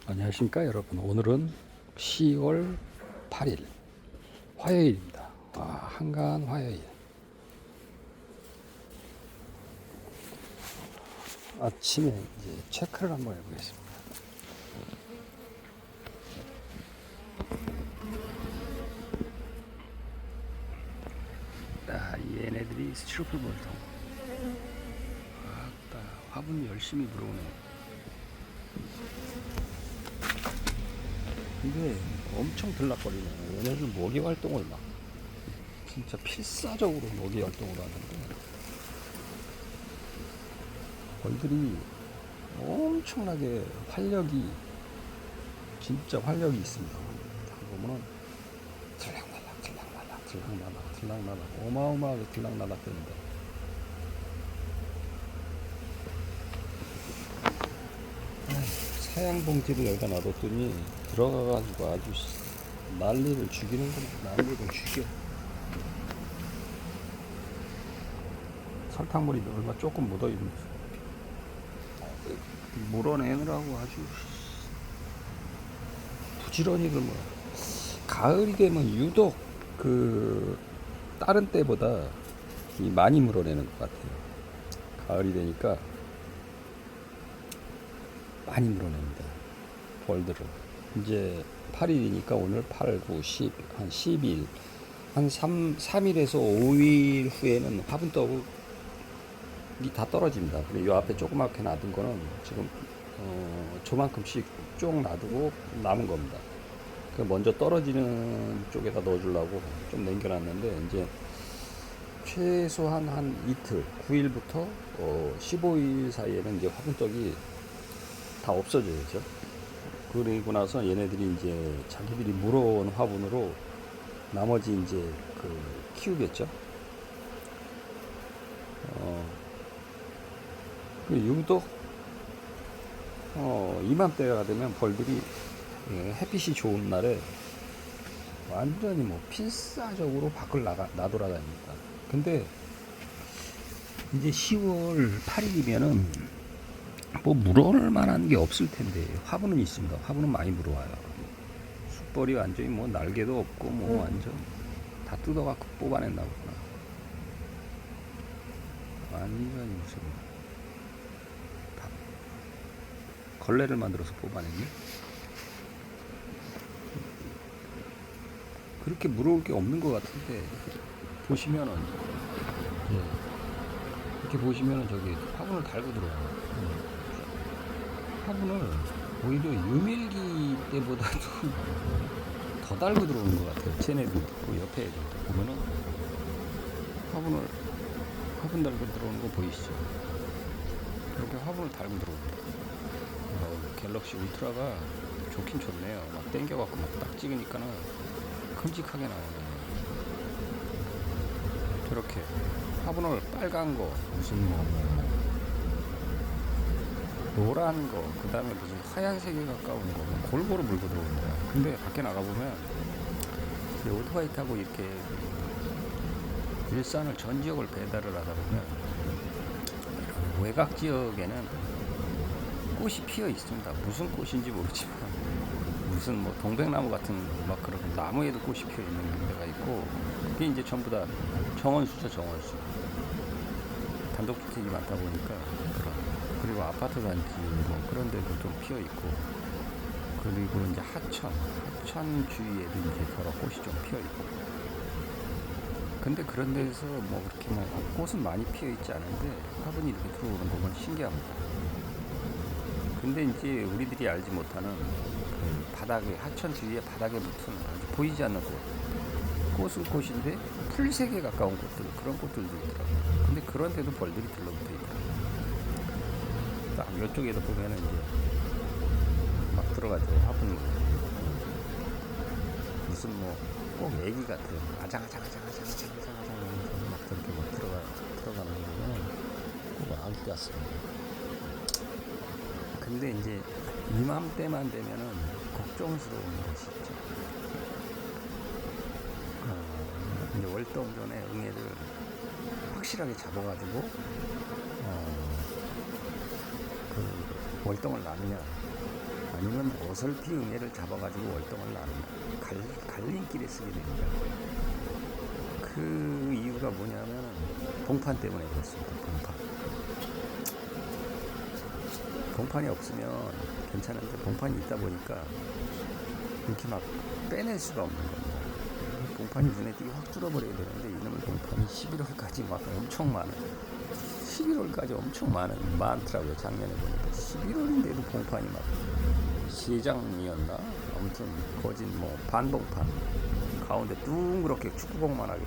안녕하십니까 여러분. 오늘은 10월 8일 화요일입니다. 한가한 화요일. 아침에 이제 체크를 한번 해보겠습니다. 얘네들이 스티로폼 볼통. 화분 열심히 불어오네. 근데 엄청 들락거리네. 얘네들 먹이 활동을 막 진짜 필사적으로 먹이 활동을 하는데 벌들이 엄청나게 진짜 활력이 있습니다. 다 보면은 들락날락 어마어마하게 들락날락 됩니다. 사양 봉지를 여기다 놔뒀더니 들어가가지고 아주 난리를 죽이는구나. 난리를 죽여. 설탕물이 얼마 조금 묻어있는데 물어내느라고 아주 부지런히들 뭐. 가을이 되면 유독 다른 때보다 많이 물어내는 것 같아요. 가을이 되니까 많이 물어냅니다. 벌들을. 이제 8일이니까 오늘 8, 9, 10, 한 10일, 한 3일에서 5일 후에는 화분떡이 다 떨어집니다. 그리고 이 앞에 조그맣게 놔둔 거는 지금 저만큼씩 쭉 놔두고 남은 겁니다. 먼저 떨어지는 쪽에다 넣어주려고 좀 남겨놨는데 이제 최소한 한 이틀, 9일부터 15일 사이에는 이제 화분떡이 다 없어져야죠. 그리고 나서 얘네들이 이제 자기들이 물어온 화분으로 나머지 이제 키우겠죠. 유독 이맘때가 되면 벌들이 햇빛이 좋은 날에 완전히 뭐 필사적으로 밖을 나돌아다닙니다. 근데 이제 10월 8일이면은 뭐 물어올 만한 게 없을 텐데 화분은 있습니다. 화분은 많이 물어와요. 숯벌이 완전히 뭐 날개도 없고 뭐 완전 다 뜯어갖고 뽑아낸다고 그러나. 완전히 무슨 다 걸레를 만들어서 뽑아냈네. 그렇게 물어올 게 없는 것 같은데 보시면은 이렇게 보시면은 저기 화분을 달고 들어와요. 화분을 오히려 유밀기 때보다도 더 달고 들어오는 것 같아요. 쟤네들도 그 옆에 애들도 보면은 화분 달고 들어오는 거 보이시죠? 이렇게 화분을 달고 들어옵니다. 갤럭시 울트라가 좋긴 좋네요. 막 땡겨갖고 막 딱 찍으니까는 큼직하게 나오네. 저렇게 화분을 빨간 거, 무슨 노란 거, 그 다음에 무슨 하얀색에 가까운 거 골고루 물고 들어옵니다. 근데 밖에 나가보면 오토바이 타고 이렇게 일산을 전 지역을 배달을 하다 보면 외곽 지역에는 꽃이 피어 있습니다. 무슨 꽃인지 모르지만 무슨 뭐 동백나무 같은 막 그런 나무에도 꽃이 피어 있는 데가 있고, 그게 이제 전부 다 정원수죠. 정원수. 단독주택이 많다 보니까 그리고 아파트 단지 뭐 그런 데도 좀 피어 있고, 그리고 이제 하천 주위에도 이제 여러 꽃이 좀 피어 있고. 근데 그런 데서 뭐 그렇게 뭐 꽃은 많이 피어 있지 않은데 화분이 이렇게 들어오는 거 보면 신기합니다. 근데 이제 우리들이 알지 못하는 바닥에, 하천 주위에 바닥에 붙은 아주 보이지 않는 꽃은 꽃인데 풀색에 가까운 꽃들, 그런 꽃들도 있더라고요. 근데 그런 데도 벌들이 들러붙어 있더라고요. 딱 이쪽에도 보면은 이제 막 들어가죠. 화분 무슨 뭐 꼭 애기 같아요. 아장아장아장 막 저렇게 막 들어가는 거 보면 꼭 아기 같습니다. 근데 이제 이맘때만 되면은 걱정스러운 것이 있죠. 이제 월동 전에 응애를 확실하게 잡아가지고 월동을 낳느냐 아니면 어설피 응애를 잡아가지고 월동을 나누냐, 갈림길에 쓰게 됩니다. 그 이유가 뭐냐면 봉판 때문에 그렇습니다. 봉판이 없으면 괜찮은데 봉판이 있다 보니까 이렇게 막 빼낼 수가 없는 겁니다. 봉판이 눈에 띄게 확 뚫어버려야 되는데 이놈의 봉판이 11월까지 막 엄청 많아요. 11월까지 엄청 많더라고요. 작년에 보니까 11월인데도 봉판이 막 3장이었나? 아무튼 거진 뭐 반봉판 가운데 둥그렇게 축구공만하게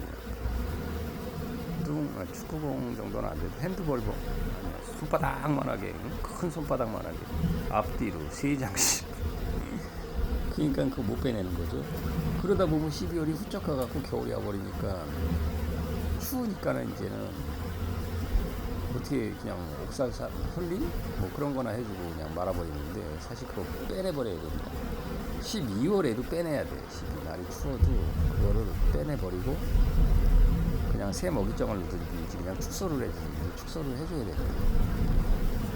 축구공 정도는 안 돼도 핸드볼봉 아니야, 손바닥만하게, 큰 손바닥만하게 앞뒤로 3장씩 그러니까 그거 못 빼내는 거죠. 그러다 보면 12월이 훌쩍 가갖고 겨울이 와버리니까 추우니까는 이제는 어떻게 그냥 옥살살 헐림? 뭐 그런 거나 해주고 그냥 말아버리는데 사실 그거 빼내버려야 됩니다. 12월에도 빼내야 돼. 12날이 추워도 그거를 빼내버리고 그냥 새 먹이정을 넣든지 그냥 축소를 해줘야 돼요.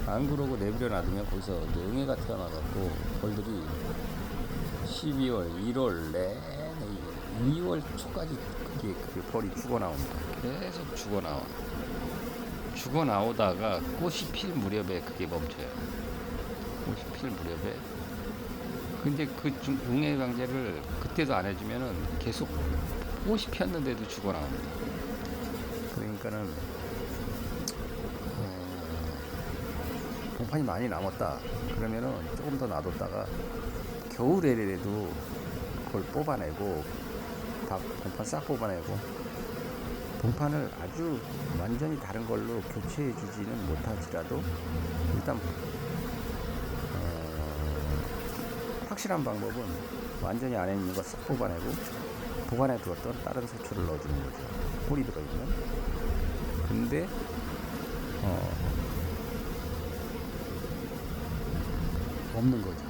안 그러고 내버려 놔두면 거기서 이제 응애가 태어나갖고 벌들이 12월, 1월 내내 2월 초까지 그게 벌이 죽어나옵니다. 계속 죽어나오다가 꽃이 필 무렵에 그게 멈춰요. 꽃이 필 무렵에. 근데 그 응애 방제를 그때도 안 해주면은 계속 꽃이 폈는데도 죽어나옵니다. 그러니까는 봉판이 많이 남았다 그러면은 조금 더 놔뒀다가 겨울에라도 그걸 뽑아내고 봉판 싹 뽑아내고 봉판을 아주 완전히 다른 걸로 교체해 주지는 못할지라도 일단 확실한 방법은 완전히 안에 있는 거 싹 뽑아내고 보관해 두었던 다른 소초를 넣어주는 거죠. 꿀이 들어있는. 근데 없는 거죠.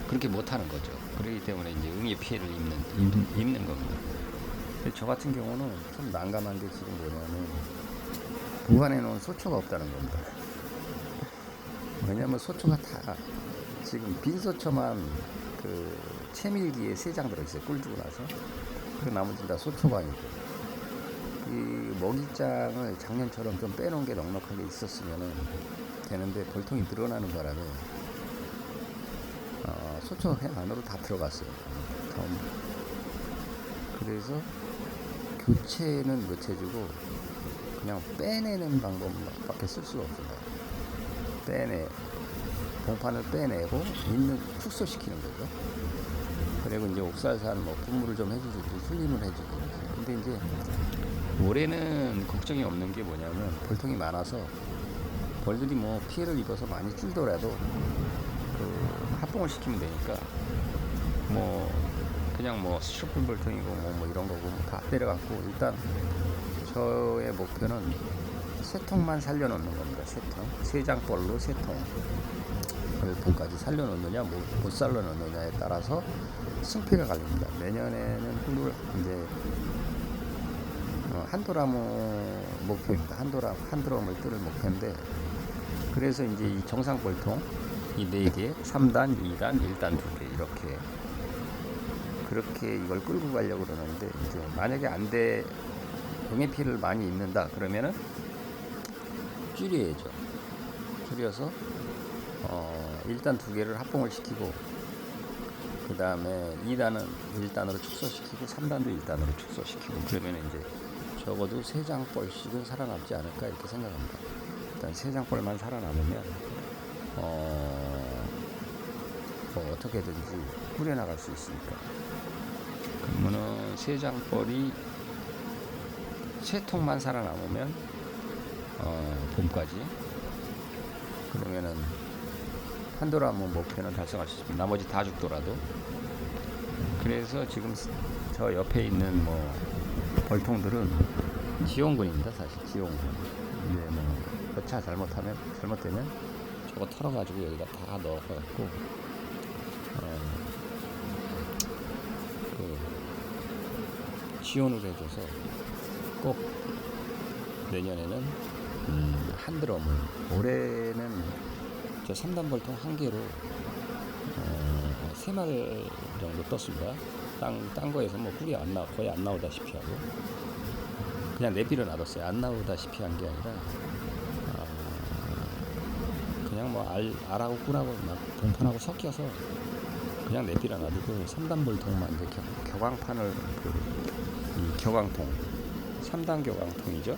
그렇게 못하는 거죠. 그렇기 때문에 이제 응애 피해를 입는 겁니다. 근데 저 같은 경우는 좀 난감한 게 지금 뭐냐면 보관해 놓은 소초가 없다는 겁니다. 왜냐면 소초가 다 지금 빈 소초만 그 채밀기에 3장 들어있어요. 꿀 주고 나서. 그 나머지는 다 소초반이고. 이 먹이장을 작년처럼 좀 빼놓은 게 넉넉하게 있었으면은 되는데 벌통이 늘어나는 바람에 소초가 그냥 안으로 다 들어갔어요. 그래서 교체는 못 해주고 그냥 빼내는 방법밖에 쓸 수가 없습니다. 봉판을 빼내고 있는 축소시키는 거죠. 그리고 이제 옥살산 뭐 분무를 좀 해주고 훈림을 해주고. 근데 이제 올해는 걱정이 없는 게 뭐냐면 벌통이 많아서 벌들이 뭐 피해를 입어서 많이 줄더라도 합봉을 시키면 되니까 뭐 그냥 뭐 슈퍼 벌통이고 뭐 이런 거고 다 때려갖고 일단 저의 목표는 3통만 살려놓는 겁니다. 3장벌로 3통을 봄까지 살려놓느냐 못 살려놓느냐에 따라서 승패가 갈립니다. 내년에는 훌을 이제 한도라무 목표입니다. 한도라무를 뚫을 목표인데 그래서 이제 이 정상벌통 이 4개 3단, 2단, 1단 2개 그렇게 이걸 끌고 가려고 그러는데 이제 만약에 안돼 응애 피해를 많이 입는다 그러면은 줄여서 1단 2개를 합봉을 시키고 그 다음에 2단은 1단으로 축소시키고 3단도 1단으로 축소시키고 그러면 이제 적어도 3장벌씩은 살아남지 않을까 이렇게 생각합니다. 일단 3장벌만 살아남으면 뭐 어떻게든지 꾸려나갈 수 있으니까. 그러면은 3장벌이 3통만 살아남으면 봄까지 그러면은 한도라무 목표는 달성할 수 있습니다. 나머지 다 죽더라도. 그래서 지금 저 옆에 있는 뭐 벌통들은 지원군입니다. 사실 지원군. 이제 뭐 여차 잘못되면 저거 털어가지고 여기다 다 넣어갖고 지원을 해줘서 꼭 내년에는 한드럼을 올해는 저 3단 벌통 한 개로 3말 정도 떴습니다. 딴 거에서 뭐 꿀이 거의 안 나오다시피 하고 그냥 내비를 놔뒀어요. 안 나오다시피 한 게 아니라 그냥 뭐 알하고 꿀하고 막 봉판하고 섞여서 그냥 내비를 놔두고 3단 벌통만 이제 격앙판을 이 격앙통 3단 격앙통이죠.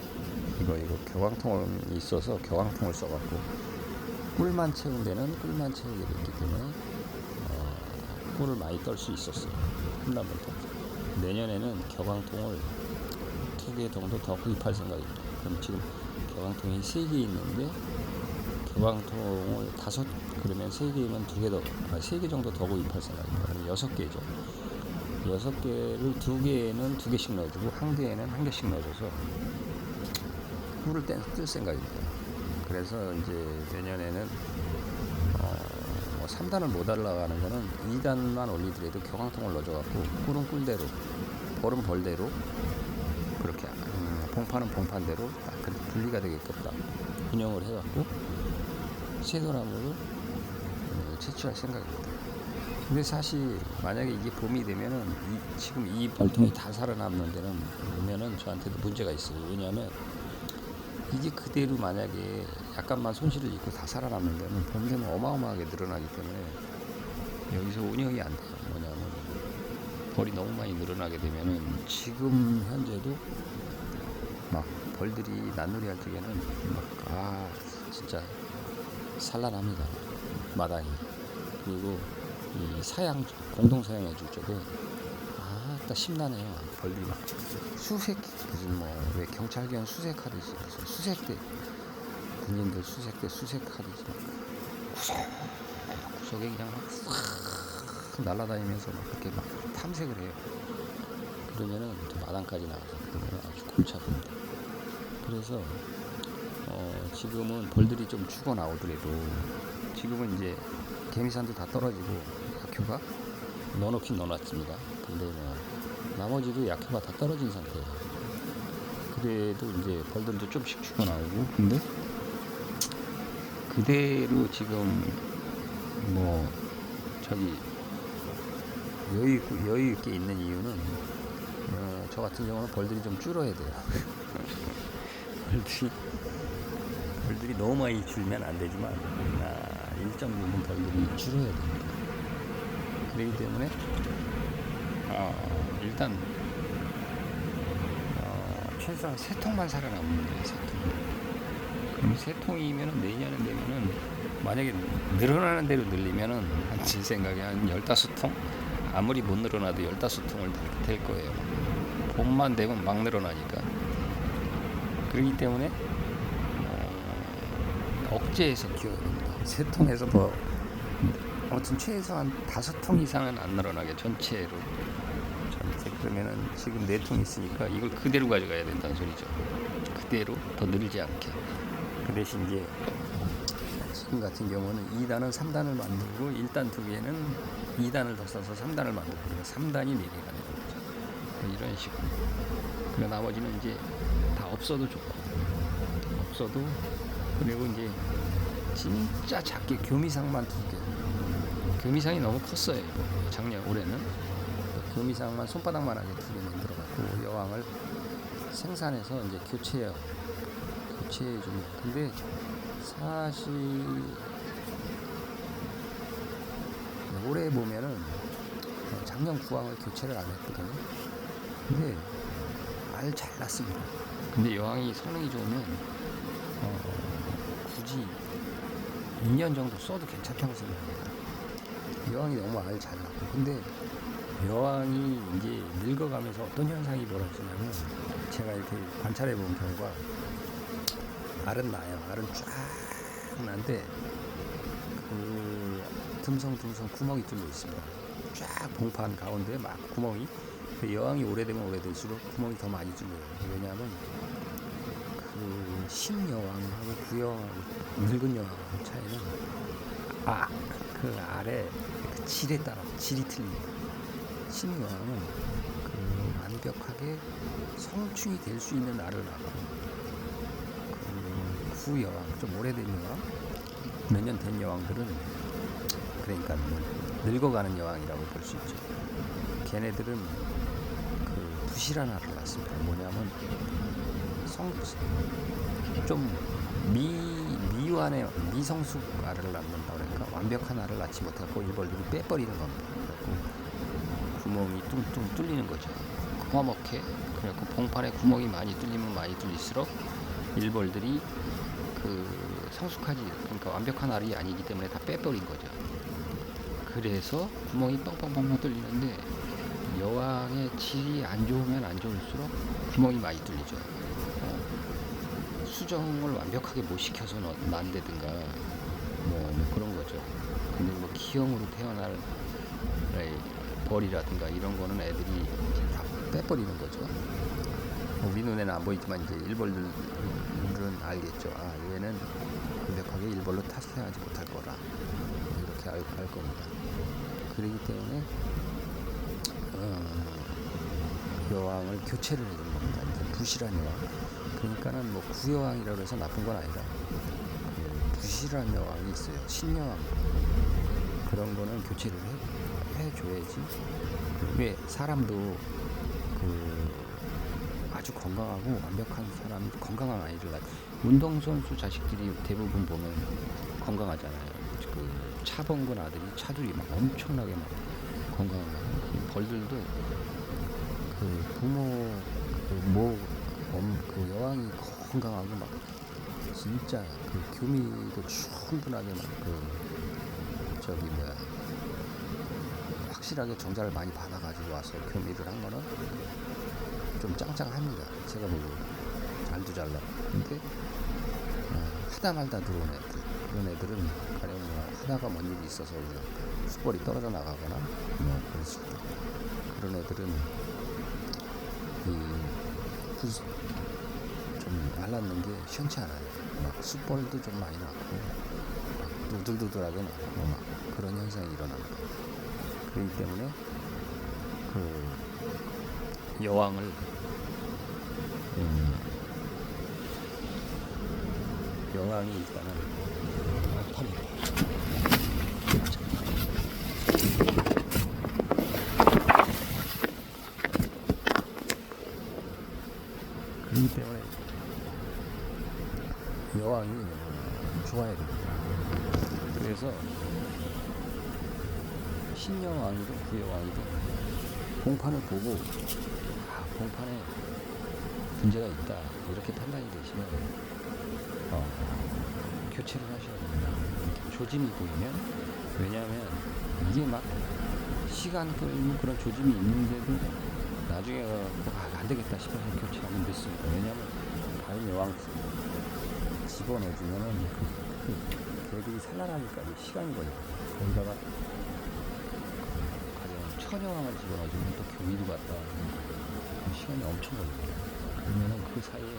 이거 격앙통이 있어서 격앙통을 써갖고 꿀만 채운 데는 꿀만 채우게 됐기 때문에 꿀을 많이 떨 수 있었어요. 3단 벌통. 내년에는 격앙통을 2개 정도 더 구입할 생각입니다. 그럼 지금 격앙통이 3개 있는데 격앙통을 5 그러면 3개면 3개 정도 더 구입할 생각입니다. 그럼 6개죠. 6개를 2개에는 2개씩 넣어주고 1개에는 1개씩 넣어줘서 꿀을 뜰 생각입니다. 그래서 이제 내년에는 3단을 못 올라가는 거는 2단만 올리더라도 격앙통을 넣어줘갖고 꿀은 꿀대로 벌은 벌대로 그렇게 봉판은 봉판대로 딱 그렇게 분리가 되게끔 딱 운영을 해갖고 쇠도나무를 채취할 생각입니다. 근데 사실 만약에 이게 봄이 되면은 지금 이 벌통이 다 살아남는 데는 보면은 저한테도 문제가 있어요. 왜냐하면 이게 그대로 만약에 약간만 손실을 입고 다 살아남는 데는 봄 되면 어마어마하게 늘어나기 때문에 여기서 운영이 안 돼요. 뭐냐면 벌이 너무 많이 늘어나게 되면은 지금 현재도 막 벌들이 난놀이 할 적에는 막 진짜 산란합니다. 마당이. 그리고 이 사양 공동 사양해줄 적에 딱 심란해요. 벌들이 막 수색 무슨 뭐 왜 경찰견 수색하듯이 무슨 수색대 군인들 수색하듯이 막 구석에 그냥 막 싹 날아다니면서 막 그렇게 막 탐색을 해요. 그러면은 마당까지 나가서 그러면 아주 골치 아픕니다. 그래서 지금은 벌들이 좀 죽어 나오더라도 지금은 이제 개미산도 다 떨어지고 약효가 넣어놓긴 넣어놨습니다. 근데 뭐 나머지도 약효가 다 떨어진 상태예요. 그래도 이제 벌들도 좀씩 죽어 나오고 근데 그대로 지금 뭐 여유 있게 있는 이유는 저 같은 경우는 벌들이 좀 줄어야 돼요. 벌들이 너무 많이 줄면 안 되지만 일정 부분 벌들이 줄어야 됩니다. 그렇기 때문에 일단 최소한 3통만 살아남으면 돼요. 3통. 그럼 3통이면 내년에 되면은 만약에 늘어나는 대로 늘리면은 제 생각에 한 15통? 아무리 못 늘어나도 15통을 될 거예요. 봄만 되면 막 늘어나니까. 그렇기 때문에 억제해서 키워야 됩니다. 3통에서 더 아무튼 최소한 5통 이상은 안 늘어나게 전체 그러면은 지금 4통 있으니까 이걸 그대로 가져가야 된다는 소리죠. 그대로 더 늘지 않게. 그 대신 이제 지금 같은 경우는 2단은 3단을 만들고 1단 2개는 2단을 더 써서 3단을 만들고 3단이 4개가 되는 거죠. 이런 식으로. 그리고 나머지는 이제 다 없어도 좋고 없어도 그리고 이제 진짜 작게 교미상만 2개. 교미상이 너무 컸어요. 작년 올해는 교미상만 손바닥만하게 2개 만들어갖고 여왕을 생산해서 이제 교체해 줍니다. 근데 사실 올해 보면은 작년 구왕을 교체를 안 했거든요. 근데 알 잘 났습니다. 근데 여왕이 성능이 좋으면 굳이 2년 정도 써도 괜찮다고 생각합니다. 여왕이 너무 알 잘 났고 근데 여왕이 이제 늙어가면서 어떤 현상이 벌어지냐면 제가 이렇게 관찰해 본 결과 알은 나요. 알은 쫙 나는데 그 듬성듬성 구멍이 뚫려 있습니다. 쫙 봉판 가운데 막 구멍이 그 여왕이 오래되면 오래될수록 구멍이 더 많이 뚫려요. 왜냐하면 그 신여왕하고 구여왕하고 늙은 여왕하고 차이는 그 알의 그 질에 따라 질이 틀립니다. 신여왕은 그 완벽하게 성충이 될 수 있는 알을 낳고 그 구여왕 좀 오래된 여왕 몇 년 된 여왕들은 그러니까 늙어가는 여왕이라고 볼 수 있죠. 걔네들은 그 부실한 알을 낳습니다. 뭐냐면 좀 미성숙 알을 낳는다 그러니까 완벽한 알을 낳지 못하고 일벌들이 빼버리는 겁니다. 그래갖고 구멍이 뚱뚱 뚫리는 거죠. 거먹게. 그래갖고 봉판에 구멍이 많이 뚫리면 많이 뚫릴수록 일벌들이 그 성숙하지, 그러니까 완벽한 알이 아니기 때문에 다 빼버린 거죠. 그래서 구멍이 뻥뻥뻥뻥 뚫리는데 여왕의 질이 안 좋으면 안 좋을수록 구멍이 많이 뚫리죠. 수정을 완벽하게 못 시켜서 난다든가 뭐 그런 거죠. 근데 뭐 기형으로 태어날 벌이라든가 이런 거는 애들이 다 빼버리는 거죠. 우리 눈에는 안 보이지만 이제 일벌들은 알겠죠. 아, 얘는 완벽하게 일벌로 타생하지 못할 거라, 이렇게 알 겁니다. 그렇기 때문에 여왕을 교체를 해주는 겁니다. 이제 부실한 여왕. 그러니까는 뭐 구여왕이라고 해서 나쁜 건 아니라 그 부실한 여왕이 있어요. 신여왕. 그런 거는 교체를 해줘야지. 왜 사람도 그 아주 건강하고 완벽한 사람이 건강한 아이를 운동선수 자식들이 대부분 보면 건강하잖아요. 그 차범근 아들이 차들이 막 엄청나게 막 건강한 벌들도 그 부모 그 여왕이 건강하고 막 진짜 그 교미도 충분하게 막 확실하게 정자를 많이 받아가지고 와서 교미를 한 거는 좀 짱짱합니다. 제가 보고 잘도 잘 나고. 근데 하다 말다 들어온 애들, 그런 애들은 가령 뭐 하다가 뭔 일이 있어서 그냥 수벌이 떨어져 나가거나 뭐 그럴 수 있다. 그런 애들은 좀 말랐는 게 시원치 않아요. 막 숯벌도 좀 많이 났고 막 누들누들하게 났고 막 그런 현상이 일어납니다. 그렇기 때문에 그 여왕을 여왕이 일단은 그렇기 때문에 여왕이 좋아야 됩니다. 그래서 신여왕이든 구여왕이든 봉판을 보고 봉판에 문제가 있다 이렇게 판단이 되시면 교체를 하셔야 됩니다. 조짐이 보이면, 왜냐하면 이게 막 시간 끌고 그런 조짐이 있는데도 나중에 안 되겠다 싶어서 교체하면 됐습니다. 왜냐하면 다른 여왕 집어넣어주면은 걔들이 산란하기까지 시간이 걸려요. 거기다가 가령 천여왕을 집어넣어주면 또 교미도 갔다 시간이 엄청 걸립니다. 그러면은 그 사이에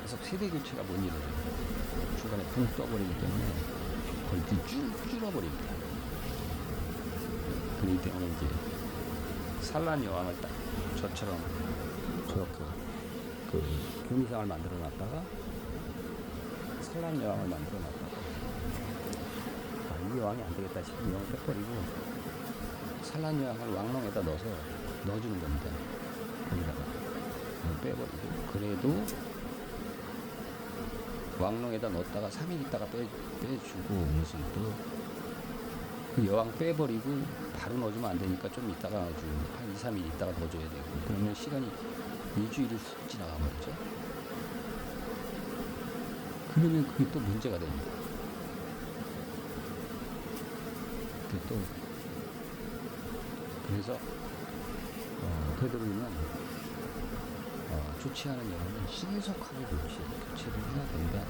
계속 세대 교체가 못 일어나요. 중간에 붕 떠버리기 때문에 거의 줄어버립니다. 그렇기 때문에 이제 산란 여왕을 딱 저처럼 저렇게 그 교미상을 만들어 놨다가 산란 여왕을 만들어 놨다가 이 여왕이 안 되겠다 싶으면 여왕을 빼버리고 산란 여왕을 왕롱에다 넣어주는 겁니다. 거기다가 빼버리고, 그래도 왕롱에다 넣었다가 3일 있다가 빼주고, 무슨 또 그 여왕 빼버리고 바로 넣어주면 안 되니까 좀 있다가 한 2, 3일 있다가 넣어줘야 되고, 그러면 시간이 일주일이 훅 지나가 버렸죠. 그러면 그게 또 문제가 됩니다. 그래서 되도록이면 좋지 않은 여왕은 신속하게 교체를 해야 된다.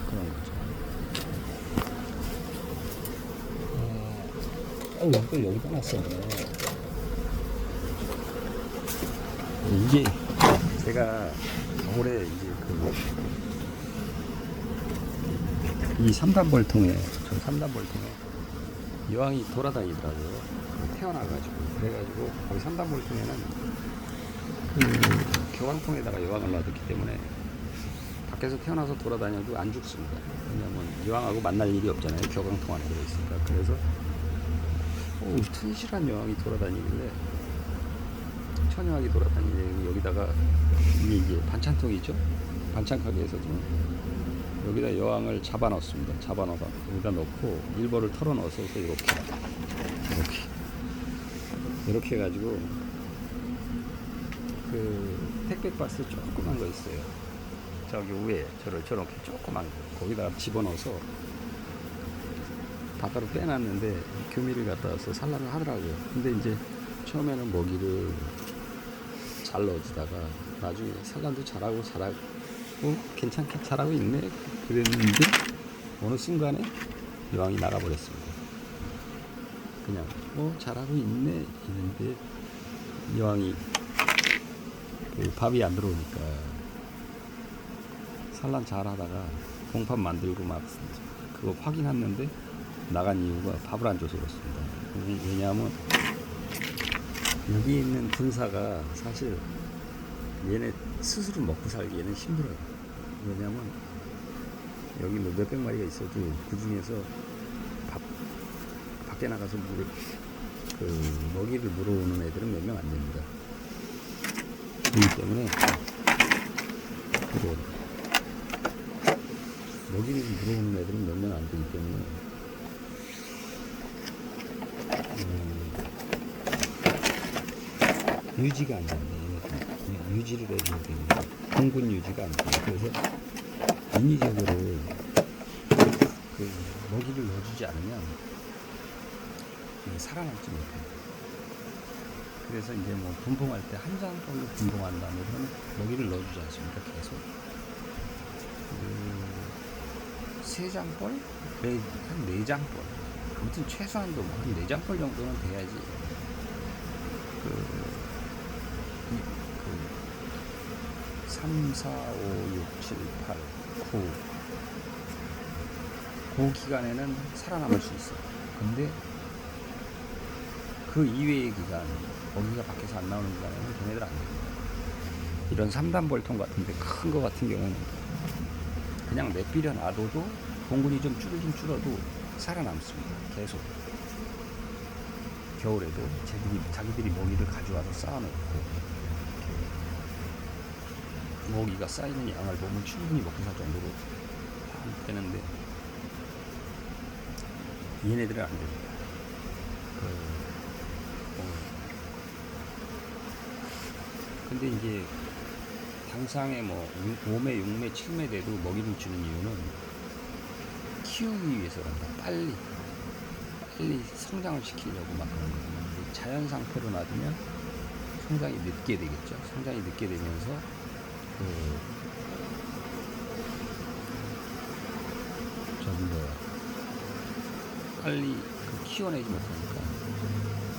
그런 거죠. 이걸 여기다 놨었네. 이게 제가 올해 이제 이 3단벌통에 여왕이 돌아다니더라고요. 태어나가지고. 그래가지고 거기 3단벌통에는 그 교황통에다가 여왕을 놔뒀기 때문에 밖에서 태어나서 돌아다녀도 안 죽습니다. 왜냐면 여왕하고 만날 일이 없잖아요. 격앙통 안에 들어있으니까. 그래서 튼실한 여왕이 돌아다니길래, 천여하게 돌아다니길래 여기다가 이게 반찬통이죠. 반찬 가게에서도 여기다 여왕을 잡아 넣습니다. 잡아 넣어서 여기다 넣고 일벌을 털어 넣어서 이렇게 해가지고 그 택배 박스 조그만 거 있어요. 저기 위에 저렇게 조그만 거 거기다 집어넣어서 바깥으로 빼놨는데 교미를 갖다 와서 산란을 하더라고요. 근데 이제 처음에는 먹이를 잘 넣어주다가 나중에 산란도 잘하고 괜찮게 잘하고 있네 그랬는데 어느 순간에 여왕이 나가버렸습니다. 그냥 잘하고 있네 이랬는데 여왕이 그 밥이 안 들어오니까 산란 잘하다가 공밥 만들고 막 그거 확인했는데 나간 이유가 밥을 안 줘서 그렇습니다. 왜냐하면 여기 있는 군사가 사실 얘네 스스로 먹고 살기에는 힘들어요. 왜냐하면 여기 뭐 몇백 마리가 있어도 그 중에서 밖에 나가서 먹이를 물어오는 애들은 몇 명 안 됩니다. 그렇기 때문에 먹이를 물어오는 애들은 몇 명 안 되기 때문에 유지가 안 된대. 유지를 해줘야 됩니다. 공군 유지가 안 돼요. 그래서 인위적으로 그 먹이를 넣어주지 않으면 살아남지 못해요. 그래서 이제 뭐 분봉할 때 한 장벌로 분봉한 다음에 그러면 먹이를 넣어주지 않습니까? 계속 세 장벌, 한 네 장벌. 아무튼 최소한도 한 네 장벌 정도는 돼야지. 3, 4, 5, 6, 7, 8, 9. 그 기간에는 살아남을 수 있어요. 근데 그 이외의 기간, 먹이가 밖에서 안 나오는 기간에는 걔네들 안 됩니다. 이런 3단 벌통 같은데 큰 거 같은 경우는 그냥 내비려 놔둬도 공군이 좀 줄긴 줄어도 살아남습니다. 계속. 겨울에도 자기들이 먹이를 가져와서 쌓아놓고 먹이가 쌓이는 양을 보면 충분히 먹고 살 정도로 되는데 얘네들은 안 됩니다. 근데 이제 당상에 5매, 6매, 7매 돼도 먹이를 주는 이유는 키우기 위해서 그런다. 빨리 성장을 시키려고 막 그런 거거든요. 자연 상태로 놔두면 성장이 늦게 되겠죠. 성장이 늦게 되면서 빨리 키워내지 못하니까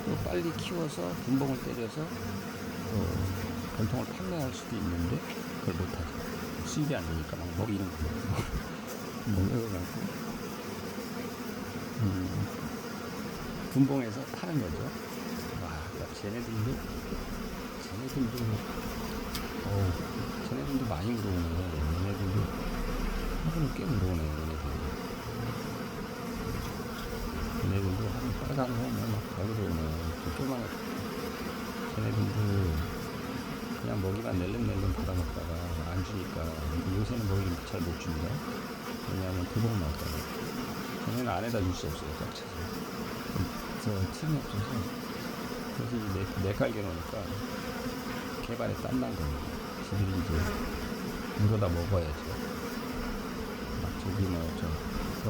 또 빨리 키워서 분봉을 때려서 건통을 판매할 수도 있는데 그걸 못하죠. 수입이 안 되니까 막 먹이는 거 먹여갖고 분봉해서 파는 거죠. 와, 쟤네들도 많이 물어오네. 얘네들도 화분을 꽤 물어오네. 얘네들도 화분 빨간 거 막 물어오네. 조그만 쟤네들도 그냥 먹이만 낼름낼름 받아먹다가 안 주니까 요새는 먹이를 잘 못 줍니다. 왜냐하면 두봉 나올까봐. 저는 안에다 줄 수 없어요. 꽉 차서. 그래서 틈이 없어서 그래서 이제 내깔게 놓으니까 개발에 땀난 겁니다. 지들이 이제 물어다 먹어야죠. 막 저기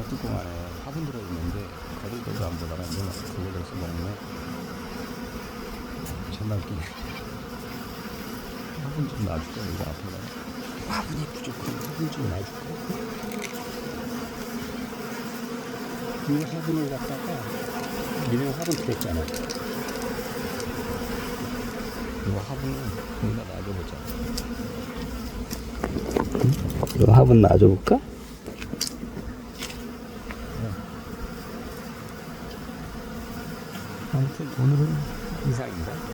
뚜껑 안에 화분 들어있는데 거들떠도 안 보다가 이제 막 그거 들어서 먹네. 존나 웃기네. 화분 좀 놔줄까? 이거 앞에다가 화분이 부족한 화분 좀 놔줄까? 이 화분을 갖다가 니네 화분 들었잖아. 이거 화분을 여기다 놔줘보자. 이거 화분 놔줘볼까? 아무튼 오늘은 이상입니다.